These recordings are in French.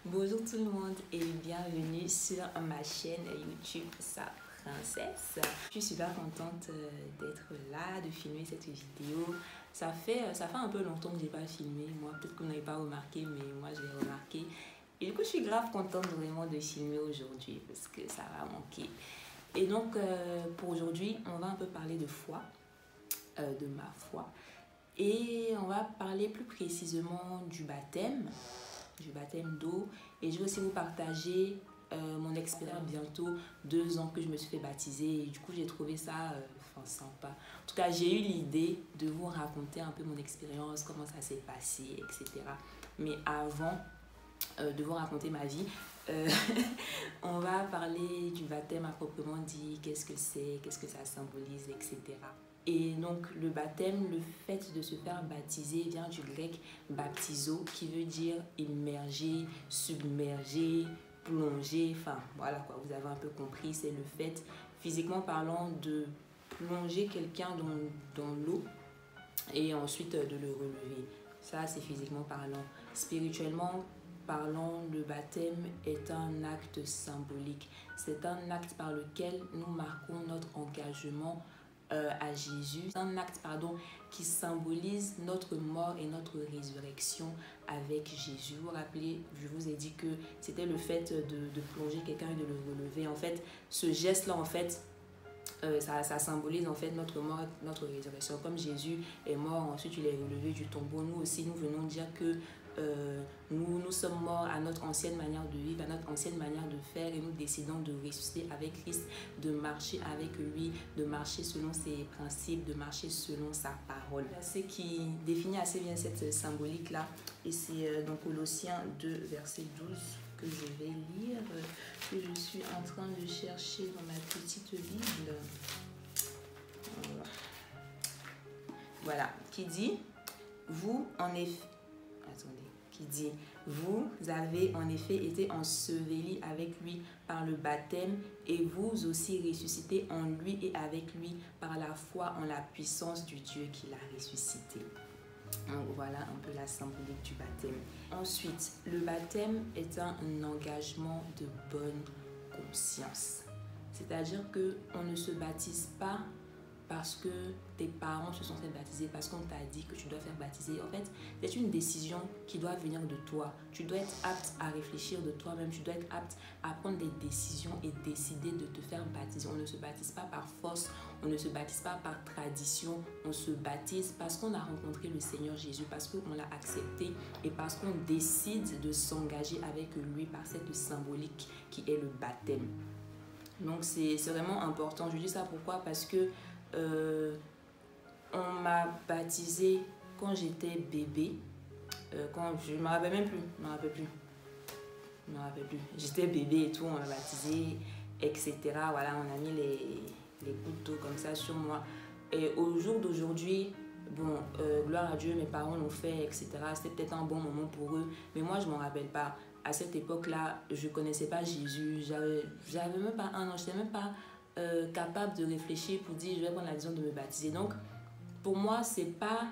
Bonjour tout le monde et bienvenue sur ma chaîne YouTube Sa Princesse. Je suis super contente d'être là, de filmer cette vidéo. Ça fait un peu longtemps que je n'ai pas filmé, moi peut-être que vous n'avez pas remarqué, mais moi j'ai remarqué. Et du coup je suis grave contente vraiment de filmer aujourd'hui parce que ça va manquer. Et donc pour aujourd'hui on va un peu parler de foi, de ma foi. Et on va parler plus précisément du baptême d'eau. Et je vais aussi vous partager mon expérience. Bientôt 2 ans que je me suis fait baptiser. Et du coup, j'ai trouvé ça sympa. En tout cas, j'ai eu l'idée de vous raconter un peu mon expérience, comment ça s'est passé, etc. Mais avant de vous raconter ma vie, on va parler du baptême à proprement dit, qu'est-ce que c'est, qu'est-ce que ça symbolise, etc. Et donc le baptême, le fait de se faire baptiser vient du grec baptizo qui veut dire immerger, submerger, plonger, enfin voilà quoi, vous avez un peu compris, c'est le fait physiquement parlant de plonger quelqu'un dans l'eau et ensuite de le relever. Ça c'est physiquement parlant. Spirituellement parlant, le baptême est un acte symbolique. C'est un acte par lequel nous marquons notre engagement à Jésus. C'est un acte qui symbolise notre mort et notre résurrection avec Jésus. Vous vous rappelez, je vous ai dit que c'était le fait de plonger quelqu'un et de le relever. En fait, ce geste-là, en fait, ça symbolise en fait notre mort et notre résurrection. Comme Jésus est mort, ensuite il est relevé du tombeau. Nous aussi, nous venons dire que nous sommes morts à notre ancienne manière de vivre, à notre ancienne manière de faire et nous décidons de ressusciter avec Christ, de marcher avec lui, de marcher selon ses principes, de marcher selon sa parole. C'est qui définit assez bien cette symbolique-là et c'est dans Colossiens 2, verset 12 que je vais lire, que je suis en train de chercher dans ma petite Bible. Voilà, qui dit, vous en effet... Attendez. Qui dit, vous avez en effet été ensevelis avec lui par le baptême et vous aussi ressuscités en lui et avec lui par la foi en la puissance du Dieu qui l'a ressuscité. Donc voilà un peu la symbolique du baptême. Ensuite, le baptême est un engagement de bonne conscience. C'est-à-dire qu'on ne se baptise pas parce que tes parents se sont fait baptiser, parce qu'on t'a dit que tu dois faire baptiser. En fait, c'est une décision qui doit venir de toi. Tu dois être apte à réfléchir de toi-même. Tu dois être apte à prendre des décisions et décider de te faire baptiser. On ne se baptise pas par force, on ne se baptise pas par tradition. On se baptise parce qu'on a rencontré le Seigneur Jésus, parce qu'on l'a accepté et parce qu'on décide de s'engager avec lui par cette symbolique qui est le baptême. Donc c'est vraiment important. Je dis ça pourquoi? Parce que on m'a baptisé quand j'étais bébé, quand je me rappelle même plus, je me rappelle plus. J'étais bébé et tout, on m'a baptisé, etc. Voilà, on a mis les gouttes d'eau comme ça sur moi. Et au jour d'aujourd'hui, bon, gloire à Dieu, mes parents l'ont fait, etc. C'était peut-être un bon moment pour eux, mais moi je m'en rappelle pas. À cette époque-là, je connaissais pas Jésus, j'avais même pas un an, je n'étais même pas capable de réfléchir pour dire je vais prendre la décision de me baptiser. Donc pour moi c'est pas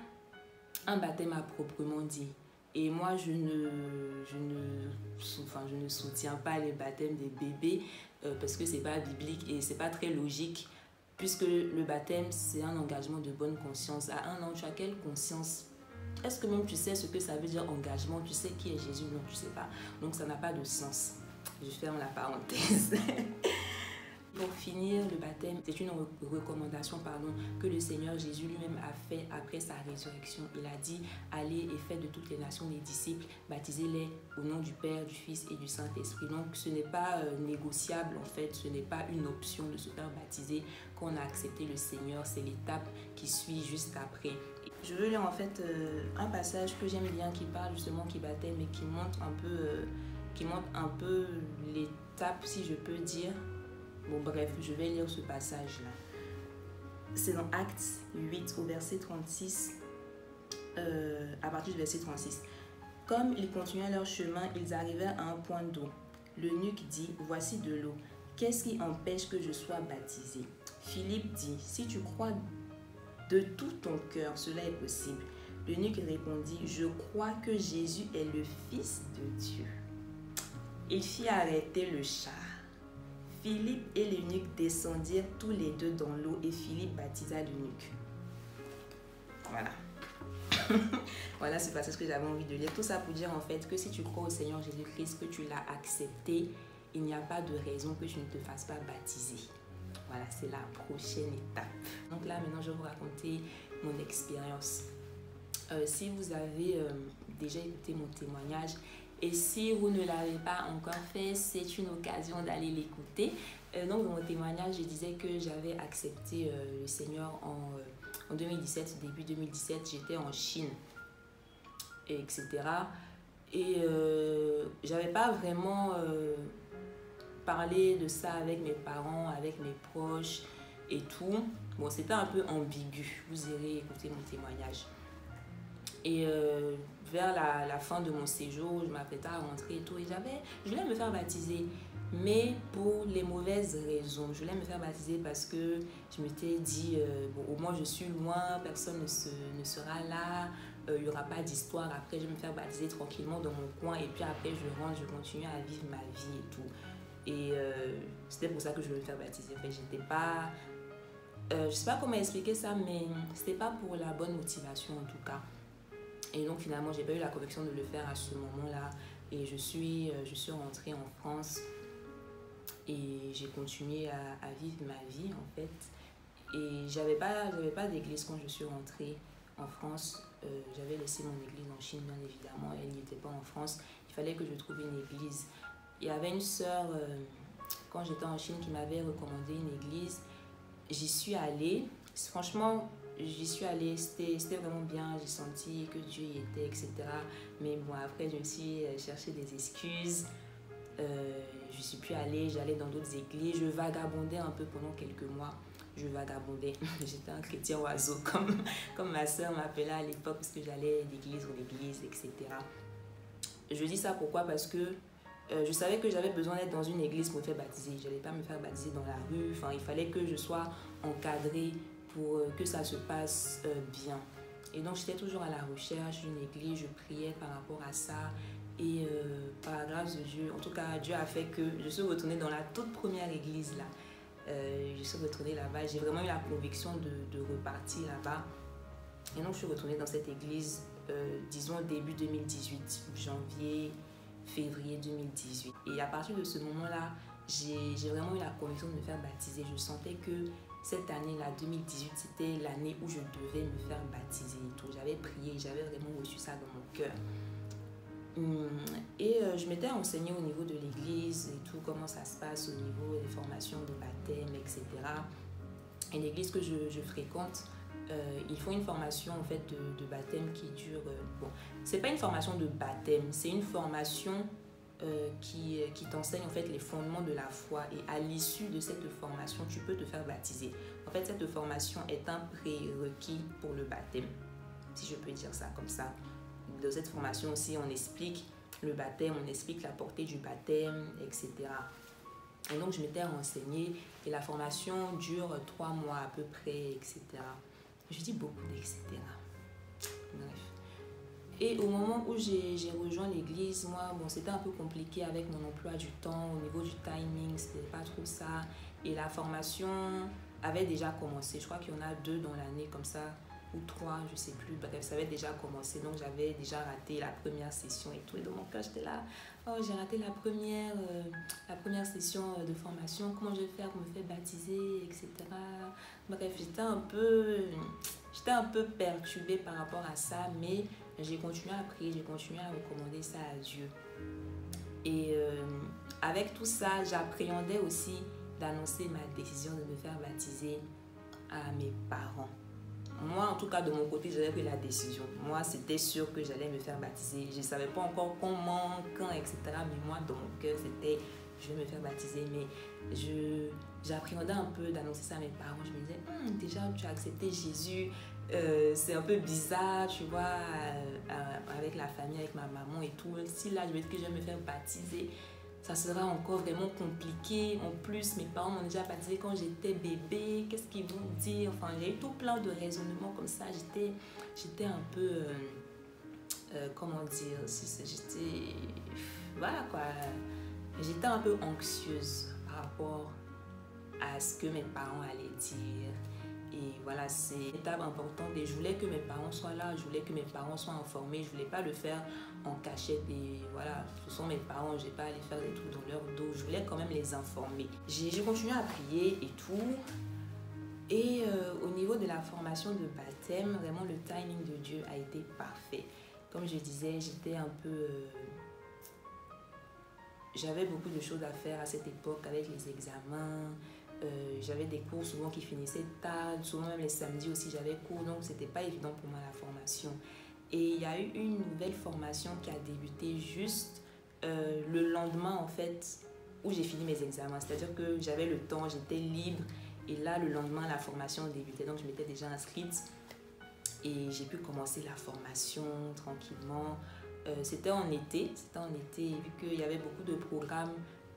un baptême à proprement dit et moi je ne soutiens pas les baptêmes des bébés parce que c'est pas biblique et c'est pas très logique puisque le baptême c'est un engagement de bonne conscience. À 1 an tu as quelle conscience? Est-ce que même tu sais ce que ça veut dire engagement? Tu sais qui est Jésus? Non, tu sais pas. Donc ça n'a pas de sens. Je ferme la parenthèse. Pour finir, le baptême, c'est une recommandation que le Seigneur Jésus lui-même a fait après sa résurrection. Il a dit, allez et faites de toutes les nations des disciples, baptisez-les au nom du Père, du Fils et du Saint-Esprit. Donc ce n'est pas négociable en fait, ce n'est pas une option de se faire baptiser quand on a accepté le Seigneur, c'est l'étape qui suit juste après. Je veux lire en fait un passage que j'aime bien qui parle justement qui baptême et qui montre un peu l'étape, si je peux dire. Bon bref, je vais lire ce passage-là. C'est dans Actes 8 au verset 36, à partir du verset 36. Comme ils continuaient leur chemin, ils arrivèrent à un point d'eau. L'eunuque dit, voici de l'eau. Qu'est-ce qui empêche que je sois baptisé? Philippe dit, si tu crois de tout ton cœur, cela est possible. L'eunuque répondit, je crois que Jésus est le Fils de Dieu. Il fit arrêter le char. Philippe et l'eunuque descendirent tous les deux dans l'eau et Philippe baptisa l'eunuque. Voilà. Voilà ce passage que j'avais envie de lire. Tout ça pour dire en fait que si tu crois au Seigneur Jésus-Christ, que tu l'as accepté, il n'y a pas de raison que tu ne te fasses pas baptiser. Voilà, c'est la prochaine étape. Donc là, maintenant, je vais vous raconter mon expérience. Si vous avez déjà écouté mon témoignage et si vous ne l'avez pas encore fait, c'est une occasion d'aller l'écouter. Donc, dans mon témoignage, je disais que j'avais accepté le Seigneur en 2017, début 2017. J'étais en Chine, etc. Et j'avais pas vraiment parlé de ça avec mes parents, avec mes proches et tout. Bon, c'était un peu ambigu. Vous irez écouter mon témoignage. Et vers la fin de mon séjour, je m'apprêtais à rentrer et tout. Et je voulais me faire baptiser, mais pour les mauvaises raisons. Je voulais me faire baptiser parce que je m'étais dit, bon, au moins je suis loin, personne ne sera là, il n'y aura pas d'histoire. Après, je vais me faire baptiser tranquillement dans mon coin. Et puis après, je rentre, je continue à vivre ma vie et tout. Et c'était pour ça que je voulais me faire baptiser. En fait, j'étais pas... je sais pas comment expliquer ça, mais c'était pas pour la bonne motivation en tout cas. Et donc finalement, j'ai pas eu la conviction de le faire à ce moment-là. Et je suis rentrée en France et j'ai continué à vivre ma vie en fait. Et j'avais pas d'église quand je suis rentrée en France. J'avais laissé mon église en Chine, bien évidemment. Elle n'y était pas en France. Il fallait que je trouve une église. Il y avait une sœur, quand j'étais en Chine, qui m'avait recommandé une église. J'y suis allée. Franchement, j'y suis allée, c'était vraiment bien, j'ai senti que Dieu y était, etc. Mais bon, après, je me suis cherché des excuses. Je ne suis plus allée, j'allais dans d'autres églises. Je vagabondais un peu pendant quelques mois. Je vagabondais. J'étais un chrétien oiseau, comme ma soeur m'appelait à l'époque, parce que j'allais d'église en église, etc. Je dis ça pourquoi? Parce que je savais que j'avais besoin d'être dans une église pour me faire baptiser. Je n'allais pas me faire baptiser dans la rue. Enfin, il fallait que je sois encadrée pour que ça se passe bien. Et donc, j'étais toujours à la recherche d'une église. Je priais par rapport à ça. Et par la grâce de Dieu, en tout cas, Dieu a fait que je suis retournée dans la toute première église là. Je suis retournée là-bas. J'ai vraiment eu la conviction de repartir là-bas. Et donc, je suis retournée dans cette église, disons début 2018, janvier, février 2018. Et à partir de ce moment-là, j'ai vraiment eu la conviction de me faire baptiser. Je sentais que cette année-là, 2018, c'était l'année où je devais me faire baptiser et tout. J'avais prié, j'avais vraiment reçu ça dans mon cœur. Et je m'étais renseignée au niveau de l'église et tout, comment ça se passe au niveau des formations de baptême, etc. Et l'église que je fréquente, ils font une formation en fait de baptême qui dure... bon, c'est pas une formation de baptême, c'est une formation qui t'enseigne en fait les fondements de la foi. Et à l'issue de cette formation, tu peux te faire baptiser. En fait, cette formation est un prérequis pour le baptême, si je peux dire ça comme ça. Dans cette formation aussi, on explique le baptême, on explique la portée du baptême, etc. Et donc, je m'étais renseignée et la formation dure 3 mois à peu près, etc. Je dis beaucoup d'etc. Bref. Et au moment où j'ai rejoint l'église, moi, bon, c'était un peu compliqué avec mon emploi du temps, au niveau du timing, c'était pas trop ça. Et la formation avait déjà commencé. Je crois qu'il y en a 2 dans l'année comme ça, ou 3, je sais plus. Bref, ça avait déjà commencé. Donc, j'avais déjà raté la première session et tout. Et dans mon cœur, j'étais là, oh, j'ai raté la première session de formation. Comment je vais faire pour me faire baptiser, etc. Bref, j'étais un peu perturbée par rapport à ça, mais j'ai continué à prier, j'ai continué à recommander ça à Dieu. Et avec tout ça, j'appréhendais aussi d'annoncer ma décision de me faire baptiser à mes parents. Moi, en tout cas, de mon côté, j'avais pris la décision. Moi, c'était sûr que j'allais me faire baptiser. Je ne savais pas encore comment, quand, etc. Mais moi, dans mon cœur, c'était je vais me faire baptiser. Mais j'appréhendais un peu d'annoncer ça à mes parents. Je me disais, déjà, tu as accepté Jésus. C'est un peu bizarre, tu vois, avec la famille, avec ma maman et tout. Si là, je me dis que je vais me faire baptiser, ça sera encore vraiment compliqué. En plus, mes parents m'ont déjà baptisé quand j'étais bébé. Qu'est-ce qu'ils vont dire? Enfin, j'ai eu tout plein de raisonnements comme ça. J'étais un peu... comment dire? J'étais... Voilà quoi. j'étais un peu anxieuse par rapport à ce que mes parents allaient dire. Et voilà, c'est une étape importante et je voulais que mes parents soient là, je voulais que mes parents soient informés, je voulais pas le faire en cachette et voilà, ce sont mes parents, je vais pas aller faire des trucs dans leur dos, je voulais quand même les informer. J'ai continué à prier et tout. Et au niveau de la formation de baptême, vraiment le timing de Dieu a été parfait. Comme je disais, j'étais un peu... j'avais beaucoup de choses à faire à cette époque avec les examens. J'avais des cours souvent qui finissaient tard. Souvent même les samedis aussi j'avais cours. Donc c'était pas évident pour moi la formation. Et il y a eu une nouvelle formation qui a débuté juste le lendemain en fait où j'ai fini mes examens. C'est-à-dire que j'avais le temps, j'étais libre. Et là le lendemain la formation débutait. Donc je m'étais déjà inscrite. Et j'ai pu commencer la formation tranquillement. C'était en été, vu qu'il y avait beaucoup de programmes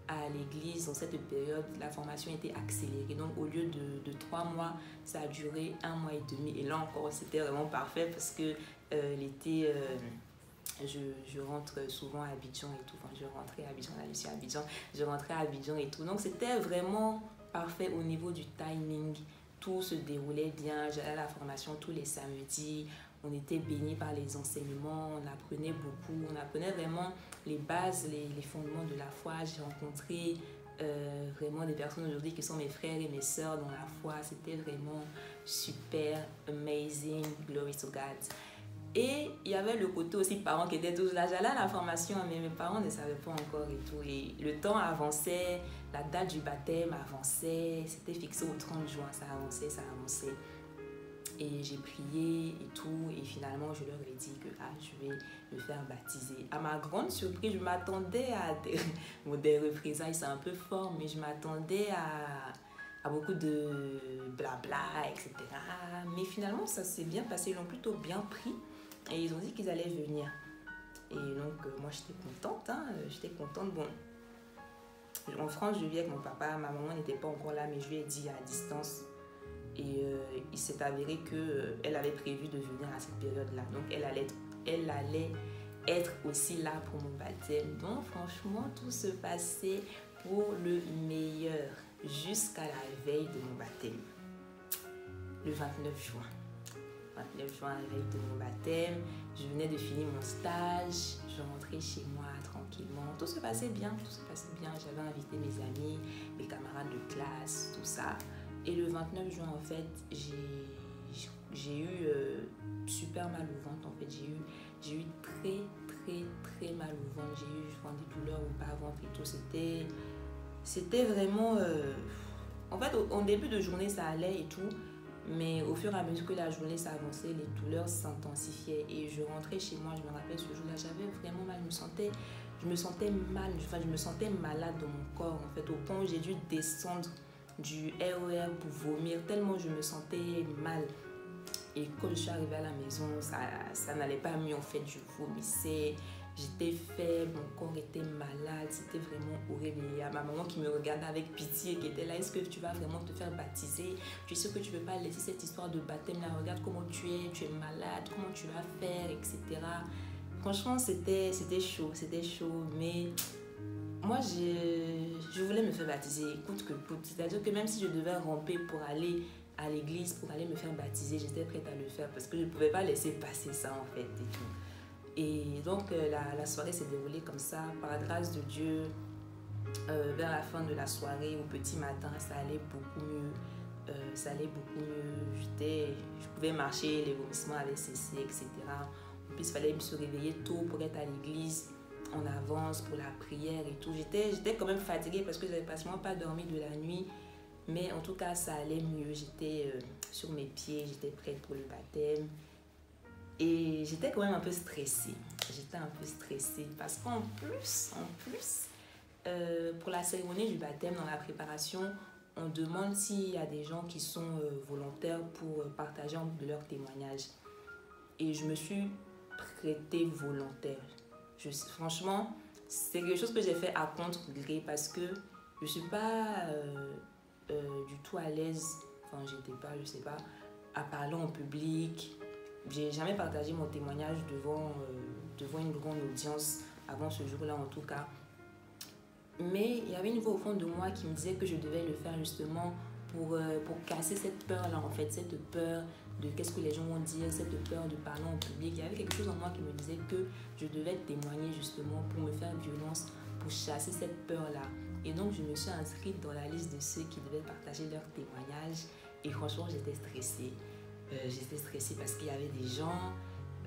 à l'église dans cette période, la formation était accélérée. Donc au lieu de 3 mois, ça a duré 1 mois et demi. Et là encore, c'était vraiment parfait parce que l'été, je rentre souvent à Abidjan et tout. Enfin, je rentrais à Abidjan, là je suis à Abidjan, je rentrais à Abidjan et tout. Donc c'était vraiment parfait au niveau du timing. Tout se déroulait bien, j'allais à la formation tous les samedis. On était bénis par les enseignements, on apprenait beaucoup, on apprenait vraiment les bases, les fondements de la foi. J'ai rencontré vraiment des personnes aujourd'hui qui sont mes frères et mes sœurs dans la foi. C'était vraiment super, amazing, glory to God. Et il y avait le côté aussi parents qui étaient tous là. J'allais à la formation, mais mes parents ne savaient pas encore et tout. Et le temps avançait, la date du baptême avançait, c'était fixé au 30 juin, ça avançait, ça avançait. Et j'ai prié et tout, et finalement je leur ai dit que je vais me faire baptiser. À ma grande surprise, je m'attendais à des représailles, c'est un peu fort, mais je m'attendais à beaucoup de blabla, etc. Mais finalement, ça s'est bien passé, ils l'ont plutôt bien pris, et ils ont dit qu'ils allaient venir. Et donc, moi j'étais contente, j'étais contente. Bon, en France, je vis avec mon papa, ma maman n'était pas encore là, mais je lui ai dit à distance. Et il s'est avéré qu'elle avait prévu de venir à cette période-là. Donc, elle allait être aussi là pour mon baptême. Donc, franchement, tout se passait pour le meilleur jusqu'à la veille de mon baptême. Le 29 juin. 29 juin, la veille de mon baptême. Je venais de finir mon stage. Je rentrais chez moi tranquillement. Tout se passait bien, J'avais invité mes amis, mes camarades de classe, tout ça. Et le 29 juin, en fait, j'ai eu super mal au ventre. En fait, j'ai eu très mal au ventre. J'ai eu des douleurs au bas-ventre et tout. C'était vraiment... En fait, au début de journée, ça allait et tout. Mais au fur et à mesure que la journée s'avançait, les douleurs s'intensifiaient. Et je rentrais chez moi, je me rappelle ce jour-là, j'avais vraiment mal. Je me sentais mal. Enfin, je me sentais malade dans mon corps, en fait. Au point où j'ai dû descendre du RER pour vomir, tellement je me sentais mal. Et quand je suis arrivée à la maison, ça n'allait pas mieux en fait, je vomissais, j'étais faible, mon corps était malade, c'était vraiment horrible. Il y a ma maman qui me regardait avec pitié, qui était là, est-ce que tu vas vraiment te faire baptiser? Tu es sûr que tu ne veux pas laisser cette histoire de baptême là, regarde comment tu es malade, comment tu vas faire, etc. Franchement, c'était chaud, mais... Moi, je voulais me faire baptiser, coûte que coûte. C'est-à-dire que même si je devais ramper pour aller à l'église, pour aller me faire baptiser, j'étais prête à le faire parce que je ne pouvais pas laisser passer ça en fait et tout. Et donc, la soirée s'est déroulée comme ça, par la grâce de Dieu. Vers la fin de la soirée, au petit matin, ça allait beaucoup mieux. Je pouvais marcher, les vomissements avaient cessé, etc. En plus, il fallait se réveiller tôt pour être à l'église. En avance pour la prière et tout. J'étais quand même fatiguée parce que j'avais pratiquement pas dormi de la nuit. Mais en tout cas, ça allait mieux. J'étais sur mes pieds, j'étais prête pour le baptême. Et j'étais quand même un peu stressée. Parce qu'en plus, pour la cérémonie du baptême, dans la préparation, on demande s'il y a des gens qui sont volontaires pour partager de leurs témoignages. Et je me suis prêtée volontaire. Franchement, c'est quelque chose que j'ai fait à contre-gré parce que je ne suis pas du tout à l'aise, je sais pas, à parler en public. J'ai jamais partagé mon témoignage devant une grande audience avant ce jour-là en tout cas. Mais il y avait une voix au fond de moi qui me disait que je devais le faire justement pour casser cette peur-là, en fait, cette peur de qu'est-ce que les gens vont dire, cette peur de parler en public. Il y avait quelque chose en moi qui me disait que je devais témoigner justement pour me faire violence, pour chasser cette peur-là. Et donc, je me suis inscrite dans la liste de ceux qui devaient partager leur témoignage. Et franchement, j'étais stressée. J'étais stressée parce qu'il y avait des gens,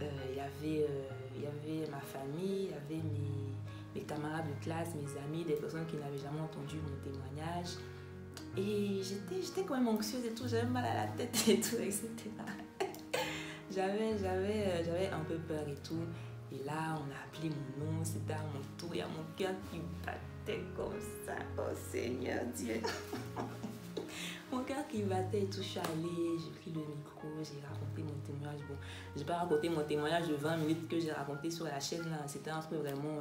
il y avait ma famille, il y avait mes camarades de classe, mes amis, des personnes qui n'avaient jamais entendu mon témoignage. Et j'étais quand même anxieuse et tout, j'avais mal à la tête et tout, etc. J'avais un peu peur et tout. Et là, on a appelé mon nom, c'était à mon tour, il y a mon cœur qui battait comme ça. Oh Seigneur Dieu! Mon cœur qui battait et tout, je suis allée, j'ai pris le micro, j'ai raconté mon témoignage. Bon, j'ai pas raconté mon témoignage de 20 minutes que j'ai raconté sur la chaîne là. C'était un truc vraiment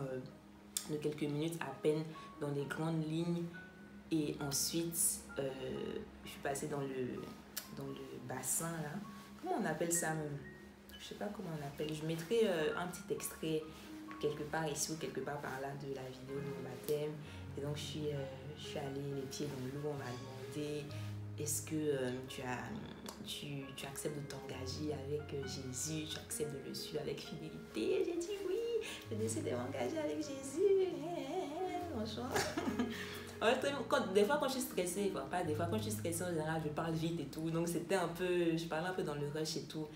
de quelques minutes à peine dans les grandes lignes. Et ensuite, je suis passée dans le bassin là. Comment on appelle ça même? Je sais pas comment on appelle. Je mettrai un petit extrait quelque part ici ou quelque part par là de la vidéo de mon baptême. Et donc je suis allée les pieds dans l'eau, on m'a demandé est-ce que tu acceptes de t'engager avec Jésus, tu acceptes de le suivre avec fidélité. J'ai dit oui, je décide de m'engager avec Jésus. Franchement. Des fois quand je suis stressée, pas des fois quand je suis stressée en général, je parle vite et tout. Donc c'était un peu, je parlais un peu dans le rush et tout.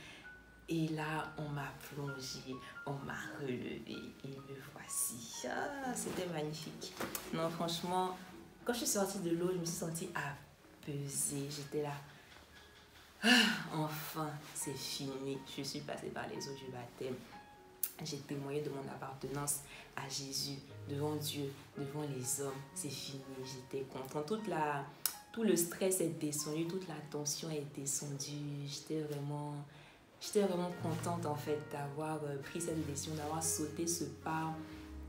Et là, on m'a plongée, on m'a relevée et me voici. Ah, c'était magnifique. Non, franchement, quand je suis sortie de l'eau, je me suis sentie apaisée. J'étais là. Ah, enfin, c'est fini. Je suis passée par les eaux du baptême. J'ai témoigné de mon appartenance à Jésus, devant Dieu, devant les hommes. C'est fini, j'étais contente. Tout le stress est descendu, toute la tension est descendue. J'étais vraiment contente en fait d'avoir pris cette décision, d'avoir sauté ce pas.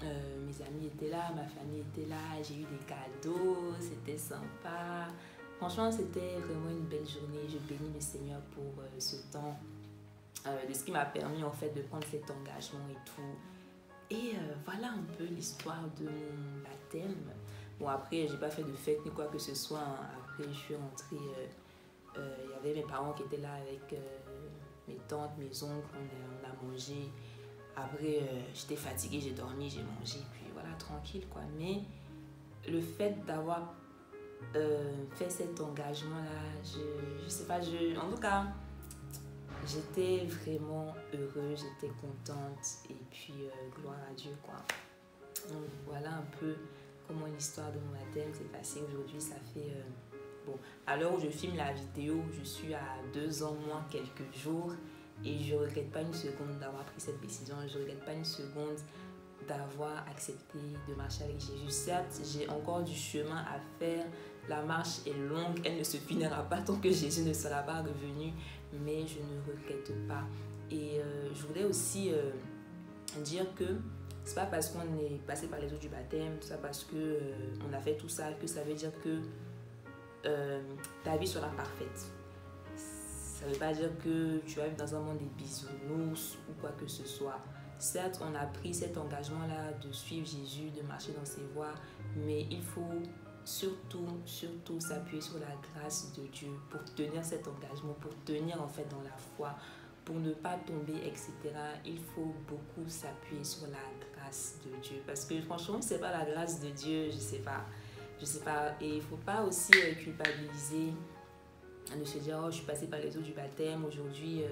Mes amis étaient là, ma famille était là, j'ai eu des cadeaux, c'était sympa. Franchement, c'était vraiment une belle journée. Je bénis le Seigneur pour ce temps, de ce qui m'a permis en fait de prendre cet engagement et tout. Et voilà un peu l'histoire de mon baptême. Bon, après, j'ai pas fait de fête ni quoi que ce soit. Hein. Après, je suis rentrée. Il y avait mes parents qui étaient là avec mes tantes, mes oncles. On a mangé. Après, j'étais fatiguée, j'ai dormi, j'ai mangé. Puis voilà, tranquille quoi. Mais le fait d'avoir fait cet engagement-là, je sais pas, en tout cas, j'étais vraiment heureuse, j'étais contente et puis gloire à Dieu quoi. Donc voilà un peu comment l'histoire de mon baptême s'est passée aujourd'hui. Ça fait, bon, à l'heure où je filme la vidéo, je suis à 2 ans moins quelques jours et je ne regrette pas une seconde d'avoir pris cette décision, je ne regrette pas une seconde d'avoir accepté de marcher avec Jésus. Certes, j'ai encore du chemin à faire, la marche est longue, elle ne se finira pas tant que Jésus ne sera pas revenu, mais je ne regrette pas. Et je voulais aussi dire que c'est pas parce qu'on est passé par les eaux du baptême, c'est pas parce que on a fait tout ça que ça veut dire que ta vie sera parfaite. Ça veut pas dire que tu vas vivre dans un monde des bisounours ou quoi que ce soit. Certes, on a pris cet engagement-là de suivre Jésus, de marcher dans ses voies, mais il faut surtout s'appuyer sur la grâce de Dieu pour tenir cet engagement, pour tenir en fait dans la foi, pour ne pas tomber, etc. Il faut beaucoup s'appuyer sur la grâce de Dieu. Parce que franchement, c'est pas la grâce de Dieu, je sais pas. Et il ne faut pas aussi culpabiliser, de se dire, oh, je suis passée par les eaux du baptême, aujourd'hui,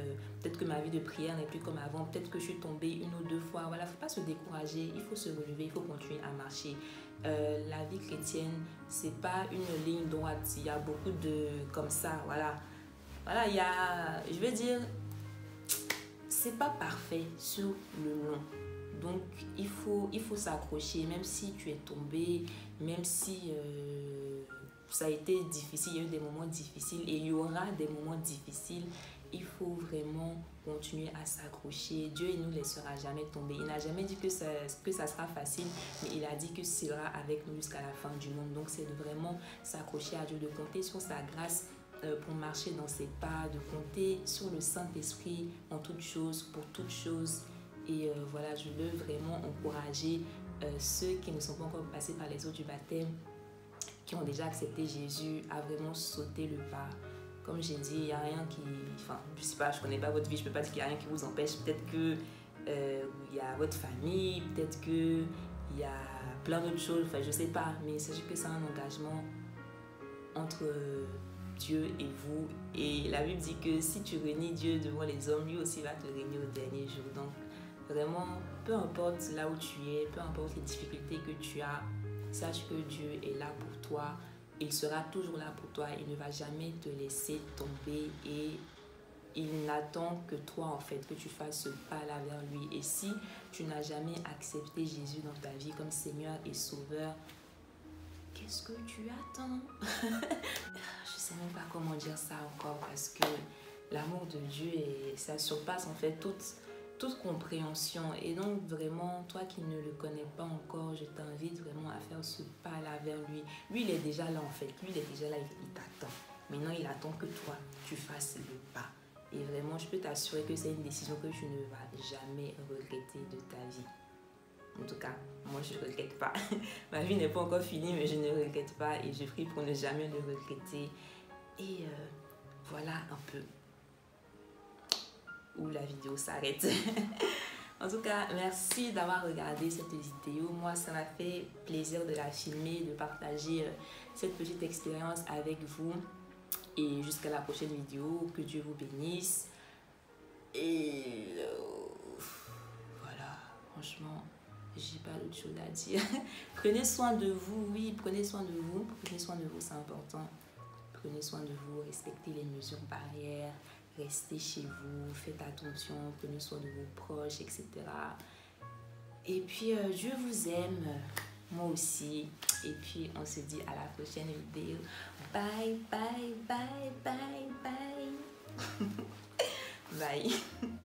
peut-être que ma vie de prière n'est plus comme avant, peut-être que je suis tombée 1 ou 2 fois. Voilà, il ne faut pas se décourager, il faut se relever, il faut continuer à marcher. La vie chrétienne, c'est pas une ligne droite, il y a beaucoup de comme ça, voilà. Voilà, il y a, je veux dire, c'est pas parfait sur le long. Donc, il faut s'accrocher, même si tu es tombé, même si ça a été difficile, il y a eu des moments difficiles et il y aura des moments difficiles. Il faut vraiment continuer à s'accrocher. Dieu ne nous laissera jamais tomber. Il n'a jamais dit que ça sera facile, mais il a dit que ce sera avec nous jusqu'à la fin du monde. Donc, c'est de vraiment s'accrocher à Dieu, de compter sur sa grâce pour marcher dans ses pas, de compter sur le Saint-Esprit en toutes choses, pour toutes choses. Et voilà, je veux vraiment encourager ceux qui ne sont pas encore passés par les eaux du baptême, qui ont déjà accepté Jésus, à vraiment sauter le pas. Comme j'ai dit, il n'y a rien qui... Enfin, je sais pas, je connais pas votre vie, je peux pas dire qu'il y a rien qui vous empêche. Peut-être que il y a votre famille, peut-être que il y a plein d'autres choses, enfin je sais pas, mais il s'agit que c'est un engagement entre Dieu et vous. Et la Bible dit que si tu réunis Dieu devant les hommes, lui aussi va te réunir au dernier jour. Donc vraiment, peu importe là où tu es, peu importe les difficultés que tu as, sache que Dieu est là pour toi. Il sera toujours là pour toi. Il ne va jamais te laisser tomber et il n'attend que toi en fait, que tu fasses ce pas-là vers lui. Et si tu n'as jamais accepté Jésus dans ta vie comme Seigneur et Sauveur, qu'est-ce que tu attends? Je sais même pas comment dire ça encore parce que l'amour de Dieu, ça surpasse en fait toute compréhension. Et donc vraiment, toi qui ne le connais pas encore, je t'invite vraiment à faire ce pas-là vers lui. Lui, il est déjà là en fait. Lui, il est déjà là, il t'attend. Maintenant, il attend que toi, tu fasses le pas. Et vraiment, je peux t'assurer que c'est une décision que tu ne vas jamais regretter de ta vie. En tout cas, moi, je ne regrette pas. Ma vie n'est pas encore finie, mais je ne regrette pas. Et je prie pour ne jamais le regretter. Et voilà un peu où la vidéo s'arrête. En tout cas, merci d'avoir regardé cette vidéo. Moi, ça m'a fait plaisir de la filmer, de partager cette petite expérience avec vous. Et jusqu'à la prochaine vidéo, que Dieu vous bénisse. Et voilà, franchement, j'ai pas d'autre chose à dire. Prenez soin de vous, oui, prenez soin de vous. Prenez soin de vous, c'est important. Prenez soin de vous, respectez les mesures barrières, restez chez vous, faites attention, prenez soin de vos proches, etc. Et puis, Dieu vous aime, moi aussi. Et puis, on se dit à la prochaine vidéo. Bye, bye, bye, bye, bye. Bye.